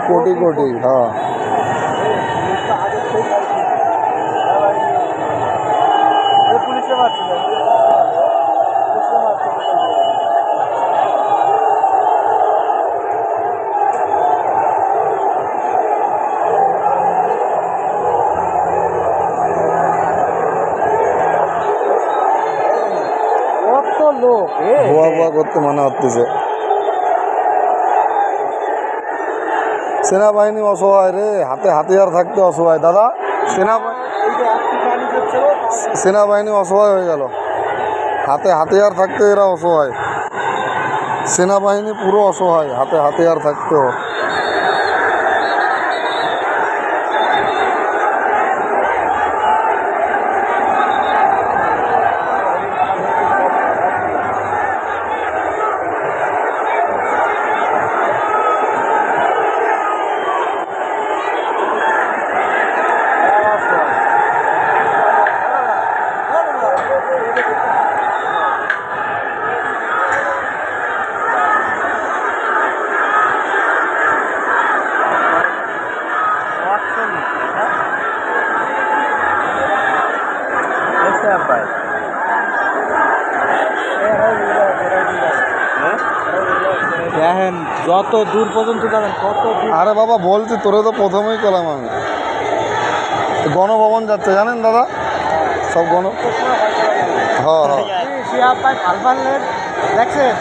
कोटी कोटी हाँ লোক ভুয়া ভুয়া করতে মানা হচ্ছে। সেনাবাহিনী অসহায় রে, হাতে হাতিয়ার থাকতে অসহায় দাদা। সেনাবাহিনী অসহায় হয়ে গেল, হাতে হাতিয়ার থাকতে এরা অসহায়। সেনাবাহিনী পুরো অসহায়, হাতে হাতিয়ার থাকতেও। দেখেন যত দূর পর্যন্ত যাবেন কত। আরে বাবা বলছি তোরে তো প্রথমেই পেলাম আমি। গণভবন যাচ্ছে জানেন দাদা, সব গণ হ্যাঁ দেখছেন